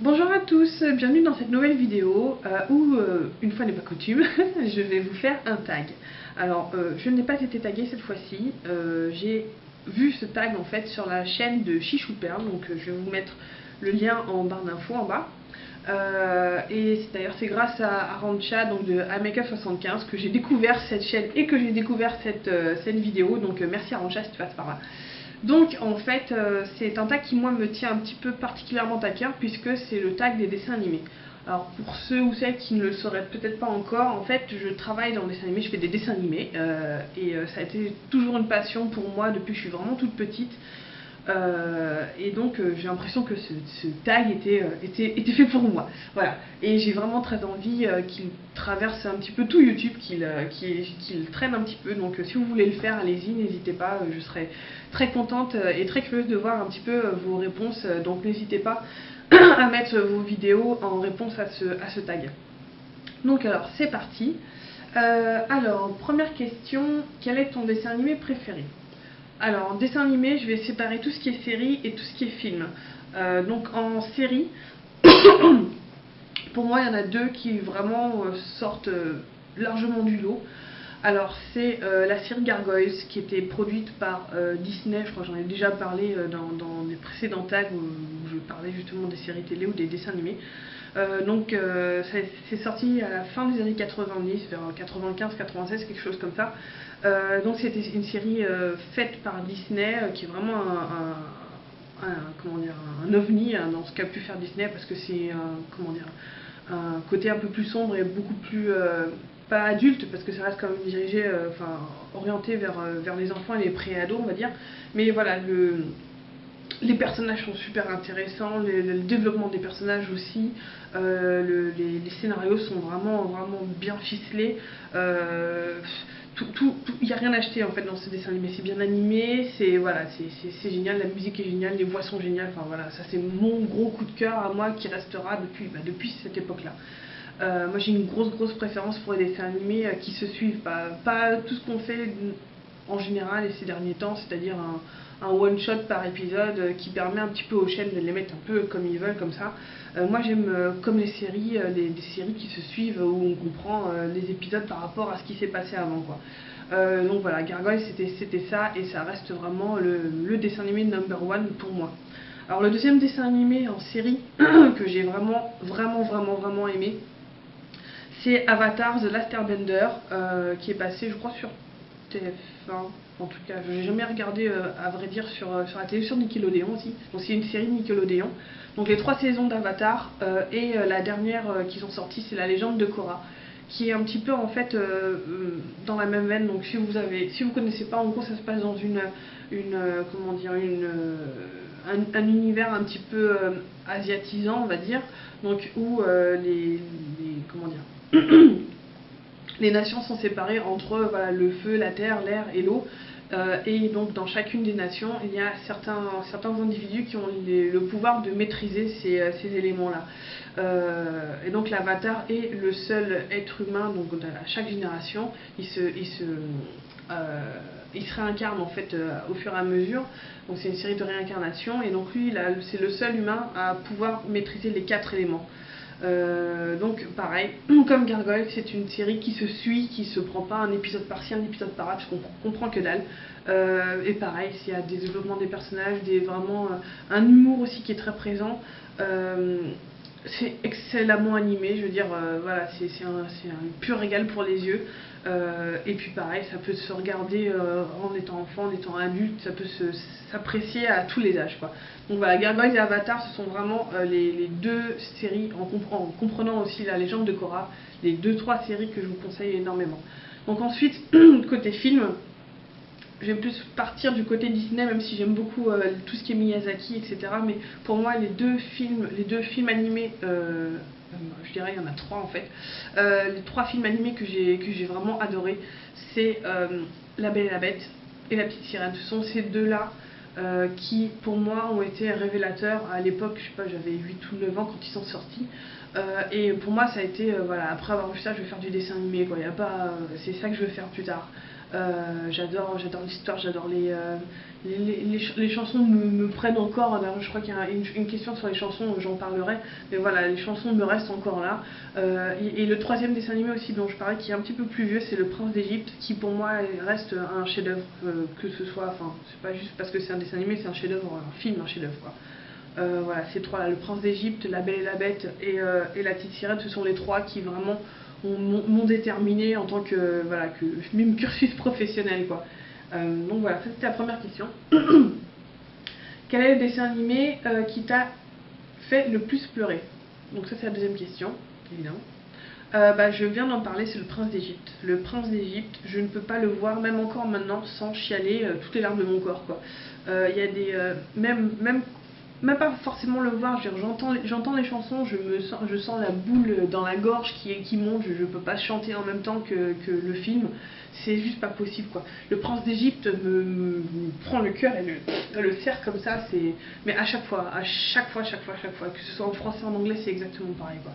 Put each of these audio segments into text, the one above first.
Bonjour à tous, bienvenue dans cette nouvelle vidéo où, une fois n'est pas coutume, je vais vous faire un tag. Alors, je n'ai pas été taguée cette fois-ci, j'ai vu ce tag en fait sur la chaîne de Chichou Perle, donc je vais vous mettre le lien en barre d'infos en bas. Et d'ailleurs c'est grâce à Rancha donc de Ameka75 que j'ai découvert cette chaîne et que j'ai découvert cette vidéo, donc merci à Rancha si tu passes par là. Donc en fait c'est un tag qui moi me tient un petit peu particulièrement à cœur puisque c'est le tag des dessins animés. Alors pour ceux ou celles qui ne le sauraient peut-être pas encore, en fait je travaille dans le dessin animé, je fais des dessins animés et ça a été toujours une passion pour moi depuis que je suis vraiment toute petite. Et donc j'ai l'impression que ce tag était fait pour moi. Voilà. Et j'ai vraiment très envie qu'il traverse un petit peu tout YouTube, qu'il traîne un petit peu. Donc si vous voulez le faire, allez-y, n'hésitez pas. Je serai très contente et très curieuse de voir un petit peu vos réponses. Donc n'hésitez pas à mettre vos vidéos en réponse à ce tag. Donc alors c'est parti. Alors première question, quel est ton dessin animé préféré? Alors, en dessin animé, je vais séparer tout ce qui est série et tout ce qui est film. Donc, en série, pour moi, il y en a deux qui vraiment sortent largement du lot. Alors, c'est la série Gargoyles qui était produite par Disney. Je crois que j'en ai déjà parlé dans les précédents tags où je parlais justement des séries télé ou des dessins animés. C'est sorti à la fin des années 90, vers 95-96, quelque chose comme ça. Donc c'était une série faite par Disney qui est vraiment comment dire, un ovni dans ce qu'a pu faire Disney parce que c'est comment dire, un côté un peu plus sombre et beaucoup plus pas adulte parce que ça reste quand même dirigé, enfin orienté vers les enfants et les pré-ados on va dire. Mais voilà, les personnages sont super intéressants, le développement des personnages aussi, les scénarios sont vraiment bien ficelés. Il n'y a rien à acheter en fait dans ce dessin animé, c'est bien animé, c'est génial, la musique est géniale, les voix sont géniales, enfin voilà, ça c'est mon gros coup de cœur à moi qui restera depuis cette époque-là. Moi j'ai une grosse préférence pour les dessins animés qui se suivent, pas tout ce qu'on fait en général et ces derniers temps, c'est-à-dire un one-shot par épisode qui permet un petit peu aux chaînes de les mettre un peu comme ils veulent, comme ça. Moi j'aime comme les séries, des séries qui se suivent où on comprend les épisodes par rapport à ce qui s'est passé avant, quoi. Donc voilà, Gargoyle c'était ça et ça reste vraiment le dessin animé number one pour moi. Alors le deuxième dessin animé en série que j'ai vraiment aimé, c'est Avatar The Last Airbender qui est passé je crois sur TF1. En tout cas, je n'ai jamais regardé, à vrai dire, sur la télé, sur Nickelodeon aussi. Donc c'est une série Nickelodeon. Donc les 3 saisons d'Avatar et la dernière qu'ils ont sortie, c'est La Légende de Korra, qui est un petit peu en fait dans la même veine. Donc si vous connaissez pas, en gros ça se passe dans comment dire, un univers un petit peu asiatisant, on va dire. Donc où comment dire les nations sont séparées entre voilà, le feu, la terre, l'air et l'eau. Et donc dans chacune des nations, il y a certains individus qui ont le pouvoir de maîtriser ces éléments-là. Et donc l'avatar est le seul être humain, donc à chaque génération, il se réincarne en fait au fur et à mesure. Donc c'est une série de réincarnation et donc lui c'est le seul humain à pouvoir maîtriser les 4 éléments. Donc pareil, comme Gargoyle, c'est une série qui se suit, qui se prend pas un épisode par-ci, un épisode par-là, parce qu'on comprend que dalle. Et pareil, il y a des développements des personnages, vraiment un humour aussi qui est très présent. C'est excellemment animé, je veux dire, voilà, c'est un pur régal pour les yeux. Et puis pareil, ça peut se regarder en étant enfant, en étant adulte, ça peut s'apprécier à tous les âges, quoi. Donc voilà, Gargoyle et Avatar, ce sont vraiment les deux séries, en comprenant aussi La Légende de Korra, les 2-3 séries que je vous conseille énormément. Donc ensuite, côté film, je vais plus partir du côté Disney, même si j'aime beaucoup tout ce qui est Miyazaki, etc. Mais pour moi, les deux films animés, je dirais il y en a 3 en fait, les 3 films animés que j'ai vraiment adoré, c'est La Belle et la Bête et La Petite Sirène. Ce sont ces deux-là qui, pour moi, ont été révélateurs à l'époque. Je sais pas, j'avais 8 ou 9 ans quand ils sont sortis. Et pour moi, ça a été, voilà, après avoir vu ça, je vais faire du dessin animé, quoi. Y a pas, c'est ça que je veux faire plus tard. J'adore l'histoire, j'adore les chansons me prennent encore. D'ailleurs, je crois qu'il y a une question sur les chansons, j'en parlerai, mais voilà, les chansons me restent encore là. Et le troisième dessin animé aussi dont je parlais, qui est un petit peu plus vieux, c'est Le Prince d'Égypte, qui pour moi reste un chef-d'œuvre, que ce soit, enfin, c'est pas juste parce que c'est un dessin animé, c'est un chef-d'œuvre, un film, un chef-d'œuvre quoi. Voilà, ces trois-là, Le Prince d'Égypte, La Belle et la Bête et La Petite Sirène, ce sont les trois qui vraiment m'ont déterminé en tant que, voilà, que même cursus professionnel quoi. Donc voilà, ça c'était la première question. Quel est le dessin animé qui t'a fait le plus pleurer? Donc ça c'est la deuxième question, évidemment. Je viens d'en parler, c'est Le Prince d'Égypte. Le Prince d'Égypte, je ne peux pas le voir, même encore maintenant, sans chialer toutes les larmes de mon corps quoi. Il y a des... même pas forcément le voir, j'entends les chansons, je sens la boule dans la gorge qui monte, je peux pas chanter en même temps que le film, c'est juste pas possible quoi. Le Prince d'Égypte me prend le cœur et le serre comme ça, mais à chaque fois, que ce soit en français ou en anglais, c'est exactement pareil quoi.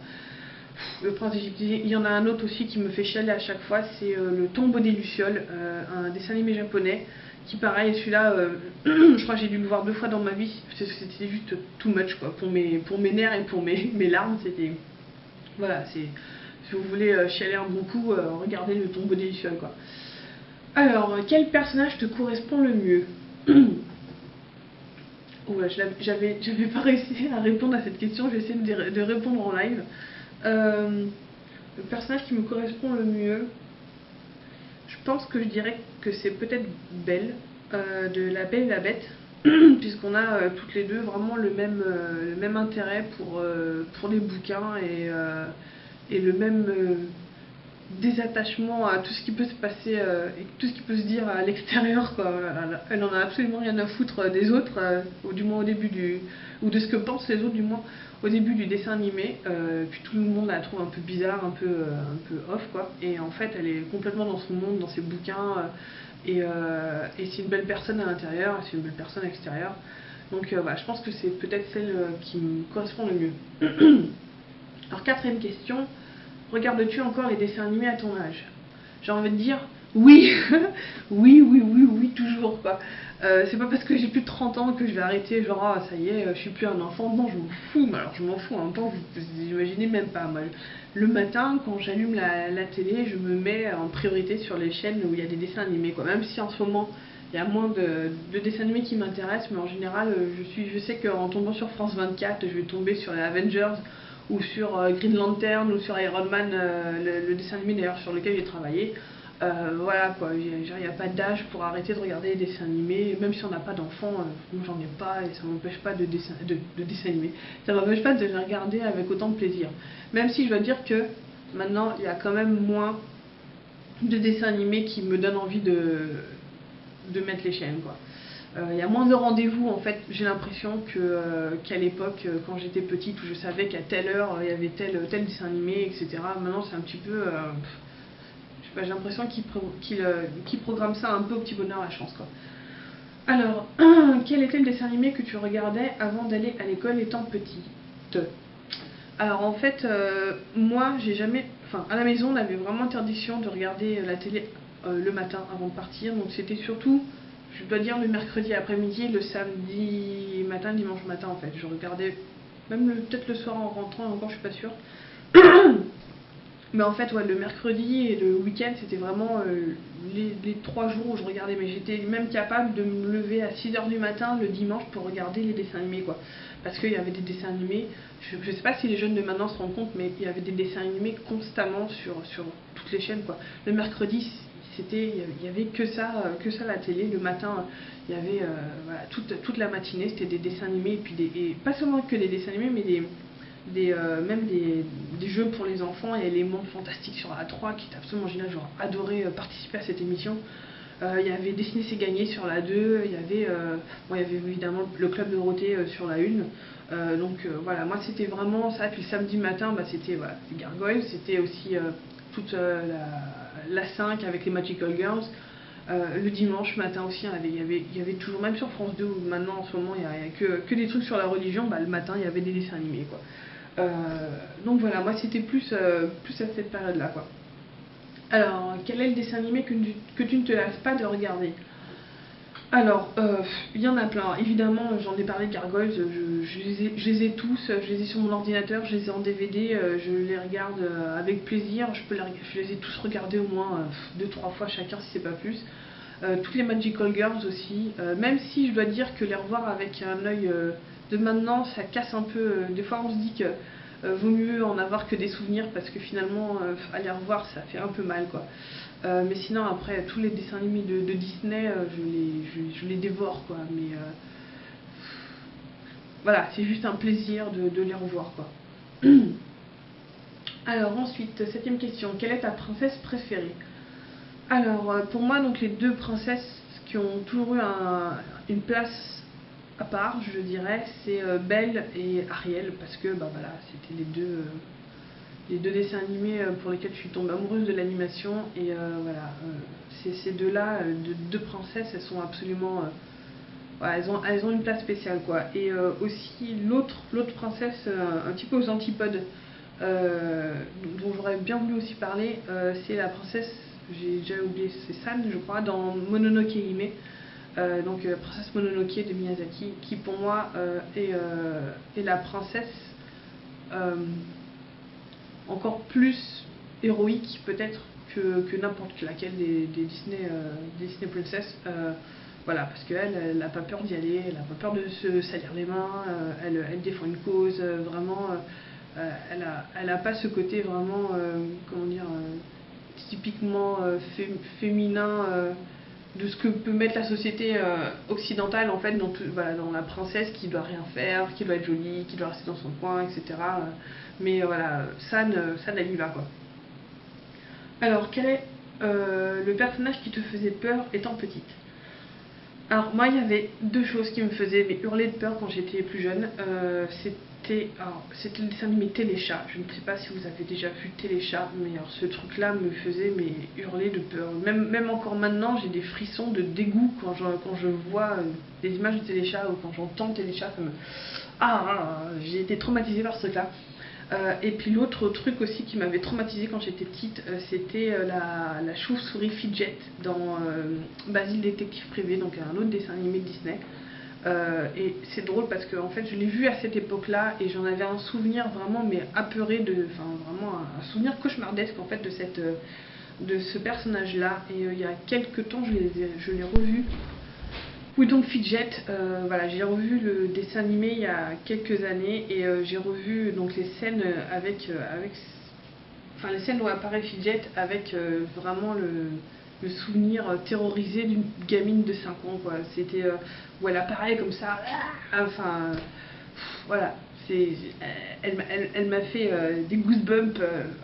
Le Prince d'Égypte, il y en a un autre aussi qui me fait chialer à chaque fois, c'est Le Tombeau des Lucioles, un dessin animé japonais qui pareil, celui-là, je crois que j'ai dû le voir 2 fois dans ma vie, c'était juste too much quoi, pour mes nerfs et pour mes larmes, c'était, voilà, c'est, si vous voulez chialer un bon coup, regardez Le Tombeau des Lucioles quoi. Alors, quel personnage te correspond le mieux? Ouais, j'avais pas réussi à répondre à cette question, je vais essayer de répondre en live. Le personnage qui me correspond le mieux, je pense que je dirais que c'est peut-être Belle, de La Belle et la Bête, puisqu'on a toutes les deux vraiment le même intérêt pour les bouquins et le même désattachement à tout ce qui peut se passer et tout ce qui peut se dire à l'extérieur quoi. Elle en a absolument rien à foutre des autres, ou du moins au début ou de ce que pensent les autres du moins au début du dessin animé, puis tout le monde la trouve un peu bizarre, un peu off quoi, et en fait elle est complètement dans son monde, dans ses bouquins, et c'est une belle personne à l'intérieur, c'est une belle personne à l'extérieur, donc voilà, je pense que c'est peut-être celle qui me correspond le mieux. Alors quatrième question, regardes-tu encore les dessins animés à ton âge? J'ai envie de dire oui, oui, toujours quoi. C'est pas parce que j'ai plus de 30 ans que je vais arrêter, genre ça y est, je suis plus un enfant. Non, je m'en fous, mais alors je m'en fous en même temps, vous imaginez même pas. Moi, le matin, quand j'allume la télé, je me mets en priorité sur les chaînes où il y a des dessins animés quoi. Même si en ce moment il y a moins de dessins animés qui m'intéressent, mais en général, je sais qu'en tombant sur France 24, je vais tomber sur les Avengers ou sur Green Lantern ou sur Iron Man, le dessin animé d'ailleurs sur lequel j'ai travaillé. Voilà quoi, il n'y a pas d'âge pour arrêter de regarder les dessins animés, même si on n'a pas d'enfants, moi j'en ai pas et ça m'empêche pas de dessins animés, ça m'empêche pas de les regarder avec autant de plaisir. Même si je dois dire que maintenant il y a quand même moins de dessins animés qui me donnent envie de mettre les chaînes quoi. Il y a moins de rendez-vous en fait, j'ai l'impression qu'à l'époque quand j'étais petite où je savais qu'à telle heure il y avait tel dessin animé etc. Maintenant c'est un petit peu, je sais pas, j'ai l'impression qu'ils programment ça un peu au petit bonheur la chance quoi. Alors, quel était le dessin animé que tu regardais avant d'aller à l'école étant petite? Alors en fait, moi j'ai jamais, enfin à la maison on avait vraiment interdiction de regarder la télé le matin avant de partir, donc c'était surtout, je dois dire, le mercredi après-midi, le samedi matin, le dimanche matin en fait. Je regardais même peut-être le soir en rentrant, encore je suis pas sûre. Mais en fait, ouais, le mercredi et le week-end, c'était vraiment les 3 jours où je regardais. Mais j'étais même capable de me lever à 6h du matin le dimanche pour regarder les dessins animés, quoi. Parce qu'il y avait des dessins animés, je sais pas si les jeunes de maintenant se rendent compte, mais il y avait des dessins animés constamment sur toutes les chaînes, quoi. Le mercredi, il y avait que ça à la télé. Le matin, il y avait voilà, toute la matinée, c'était des dessins animés. Et pas seulement que des dessins animés, mais même des jeux pour les enfants. Et les mondes fantastiques sur la 3 qui est absolument génial, j'aurais adoré participer à cette émission. Il y avait Dessiner c'est gagné sur la 2, il y avait évidemment le Club de Dorothée sur la 1. Donc voilà, moi c'était vraiment ça. Puis le samedi matin, c'était Gargoyle, c'était aussi toute la 5 avec les Magical Girls. Le dimanche matin aussi, il y avait toujours, même sur France 2, où maintenant en ce moment il n'y a que des trucs sur la religion, le matin il y avait des dessins animés quoi. Donc voilà, moi c'était plus à cette période là quoi. Alors, quel est le dessin animé que tu ne te lasses pas de regarder? Alors, il y en a plein. Évidemment, j'en ai parlé de Gargoyles, je les ai tous, je les ai sur mon ordinateur, je les ai en DVD, je les regarde avec plaisir. Je les ai tous regardés au moins 2-3 fois chacun, si c'est pas plus. Toutes les Magical Girls aussi, même si je dois dire que les revoir avec un œil de maintenant, ça casse un peu. Des fois, on se dit que vaut mieux en avoir que des souvenirs parce que finalement, aller revoir, ça fait un peu mal, quoi. Mais sinon, après, tous les dessins animés de Disney, je les dévore, quoi. Mais voilà, c'est juste un plaisir de les revoir, quoi. Alors ensuite, septième question, quelle est ta princesse préférée? Alors pour moi, donc les deux princesses qui ont toujours eu une place à part, je dirais, c'est Belle et Ariel, parce que bah voilà, c'était les deux dessins animés pour lesquels je suis tombée amoureuse de l'animation. Et voilà, ces deux-là, deux princesses, elles sont absolument... voilà, elles ont une place spéciale, quoi. Et aussi l'autre princesse, un petit peu aux antipodes, dont j'aurais bien voulu aussi parler, c'est la princesse, j'ai déjà oublié, c'est San, je crois, dans Mononoke Hime. Donc princesse Mononoke de Miyazaki, qui pour moi est la princesse encore plus héroïque peut-être que n'importe laquelle des Disney Princess. Voilà, parce qu'elle n'a pas peur d'y aller, elle n'a pas peur de se salir les mains, elle défend une cause, vraiment, elle a pas ce côté vraiment, comment dire, typiquement féminin, de ce que peut mettre la société occidentale, en fait, voilà, dans la princesse qui doit rien faire, qui doit être jolie, qui doit rester dans son coin, etc. Mais voilà, San, elle y va, quoi. Alors, quel est le personnage qui te faisait peur étant petite? Alors moi, il y avait deux choses qui me faisaient hurler de peur quand j'étais plus jeune. C'était le dessin animé Téléchat. Je ne sais pas si vous avez déjà vu Téléchat, mais alors ce truc-là me faisait hurler de peur. Même encore maintenant, j'ai des frissons de dégoût quand je vois des images de Téléchat ou quand j'entends Téléchat. J'ai été traumatisée par ce truc-là. Et puis l'autre truc aussi qui m'avait traumatisée quand j'étais petite, c'était la chauve-souris Fidget dans Basile détective privé, donc un autre dessin animé de Disney. Et c'est drôle parce que en fait je l'ai vu à cette époque-là et j'en avais un souvenir vraiment apeuré, enfin vraiment un souvenir cauchemardesque en fait de ce personnage-là. Et il y a quelques temps je l'ai revu. Oui, donc Fidget, voilà, j'ai revu le dessin animé il y a quelques années et j'ai revu donc les scènes enfin les scènes où apparaît Fidget avec vraiment le souvenir terrorisé d'une gamine de 5 ans, quoi. C'était où elle apparaît comme ça, enfin voilà, elle m'a fait des goosebumps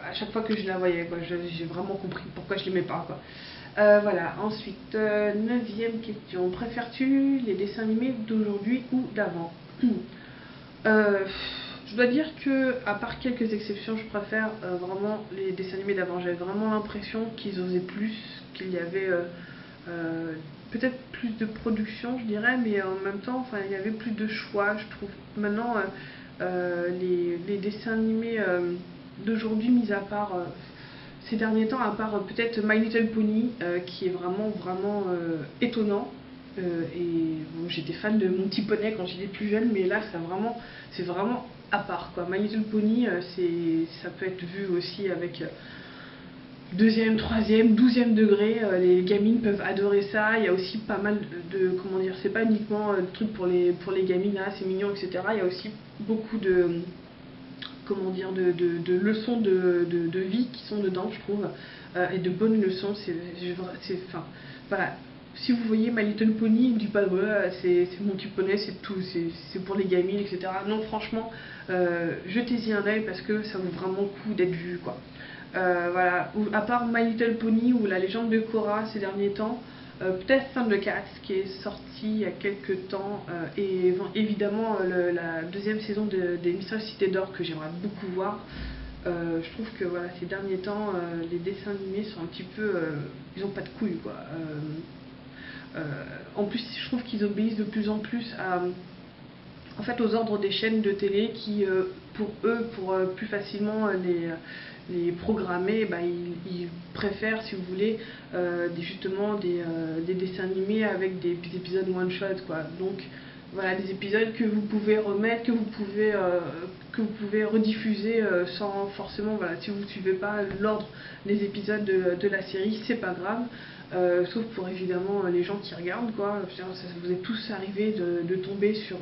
à chaque fois que je la voyais, quoi. J'ai vraiment compris pourquoi je l'aimais pas, quoi. Voilà, ensuite, neuvième question. Préfères-tu les dessins animés d'aujourd'hui ou d'avant? euh, Je dois dire que, à part quelques exceptions, je préfère vraiment les dessins animés d'avant. J'avais vraiment l'impression qu'ils osaient plus, qu'il y avait peut-être plus de production, je dirais, mais en même temps, enfin, il y avait plus de choix, je trouve. Maintenant, les dessins animés d'aujourd'hui, mis à part ces derniers temps, à part peut-être My Little Pony, qui est vraiment étonnant. Et bon, j'étais fan de Mon Petit Poney quand j'étais plus jeune, mais là c'est vraiment à part, quoi. My Little Pony, ça peut être vu aussi avec deuxième, troisième, 12e degré. Les gamines peuvent adorer ça. Il y a aussi pas mal comment dire, c'est pas uniquement le truc pour les gamines, ah, c'est mignon, etc. Il y a aussi beaucoup de comment dire, de leçons de vie qui sont dedans, je trouve, et de bonnes leçons. Enfin, voilà. Si vous voyez My Little Pony, ne dites pas ouais, c'est Mon Petit Poney, c'est tout, c'est pour les gamines, etc. Non, franchement, jetez-y un œil parce que ça vaut vraiment le coup d'être vu, quoi. Voilà. À part My Little Pony ou La Légende de Korra ces derniers temps, peut-être Thundercats qui est sorti il y a quelques temps, et évidemment la deuxième saison des Mystérieuses Cités d'Or que j'aimerais beaucoup voir. Je trouve que voilà, ces derniers temps, les dessins animés sont un petit peu, ils ont pas de couilles, quoi. En plus, je trouve qu'ils obéissent de plus en plus en fait, aux ordres des chaînes de télé qui, pour eux, pour plus facilement les programmer, ils préfèrent, si vous voulez, justement des dessins animés avec des épisodes one shot, quoi. Donc voilà, des épisodes que vous pouvez remettre, que vous pouvez rediffuser sans forcément, voilà, si vous ne suivez pas l'ordre des épisodes de la série, c'est pas grave. Sauf pour évidemment les gens qui regardent, quoi. Vous êtes tous arrivés de tomber sur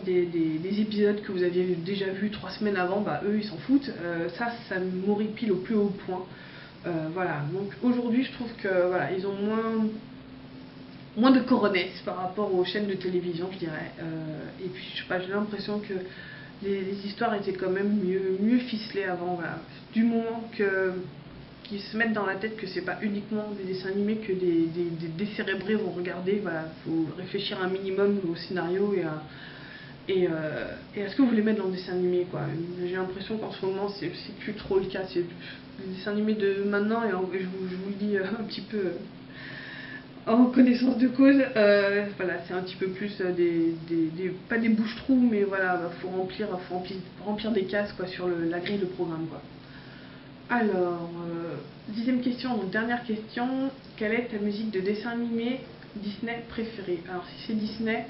des épisodes que vous aviez déjà vus 3 semaines avant, eux ils s'en foutent. Ça m'horripile au plus haut point. Voilà, donc aujourd'hui je trouve que voilà, ils ont moins de coronets par rapport aux chaînes de télévision, je dirais. Et puis je sais pas, j'ai l'impression que les histoires étaient quand même mieux ficelées avant. Voilà. Du moment qu'ils se mettent dans la tête que c'est pas uniquement des dessins animés que des décérébrés vont regarder, voilà, faut réfléchir un minimum au scénario et à ce que vous voulez mettre dans le dessin animé, quoi. J'ai l'impression qu'en ce moment c'est plus trop le cas. C'est les dessins animés de maintenant, et je vous le dis un petit peu en connaissance de cause, voilà, c'est un petit peu plus pas des bouches-trous, mais voilà, faut remplir des cases, quoi, sur la grille de programme, quoi. Alors, 10e question, donc dernière question, quelle est ta musique de dessin animé Disney préférée? Alors si c'est Disney,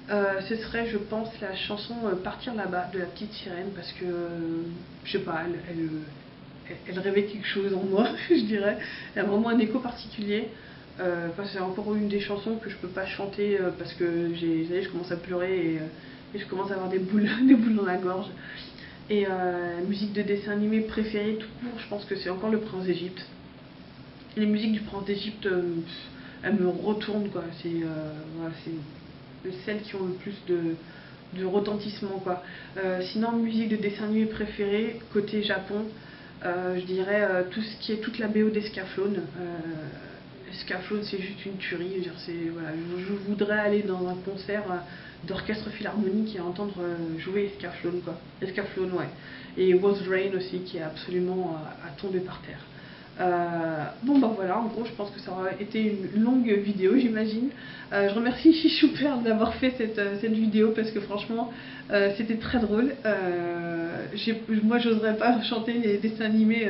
ce serait, je pense, la chanson Partir là-bas de la petite sirène, parce que je sais pas, elle rêvait quelque chose en moi, je dirais. Elle a vraiment un écho particulier. C'est encore une des chansons que je peux pas chanter parce que je commence à pleurer et je commence à avoir des boules dans la gorge. Et musique de dessin animé préférée tout court, je pense que c'est encore le Prince d'Égypte. Les musiques du Prince d'Égypte, elles me retournent, quoi. Voilà, c'est celles qui ont le plus de retentissement, quoi. Sinon, musique de dessin animé préférée côté Japon, je dirais tout ce qui est toute la BO d'Escaflowne. Escaflowne, c'est juste une tuerie. Voilà, je voudrais aller dans un concert d'orchestre philharmonique et entendre jouer Escaflowne, quoi. Escaflowne, ouais. Et Was Rain aussi, qui est absolument à tomber par terre. Bon voilà, en gros je pense que ça aura été une longue vidéo, j'imagine. Je remercie Chichoupère d'avoir fait cette vidéo parce que franchement c'était très drôle. Moi j'oserais pas chanter les dessins animés,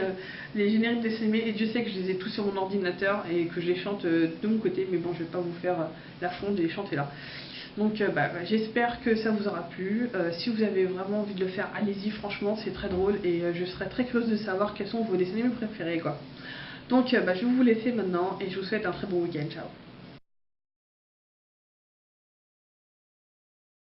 les génériques de dessins animés, et Dieu sait que je les ai tous sur mon ordinateur et que je les chante de mon côté, mais bon je vais pas vous faire la fonde et les chanter là. Donc j'espère que ça vous aura plu. Si vous avez vraiment envie de le faire, allez-y, franchement c'est très drôle et je serais très curieuse de savoir quels sont vos dessins animés préférés, quoi. Donc je vais vous laisser maintenant et je vous souhaite un très bon week-end. Ciao.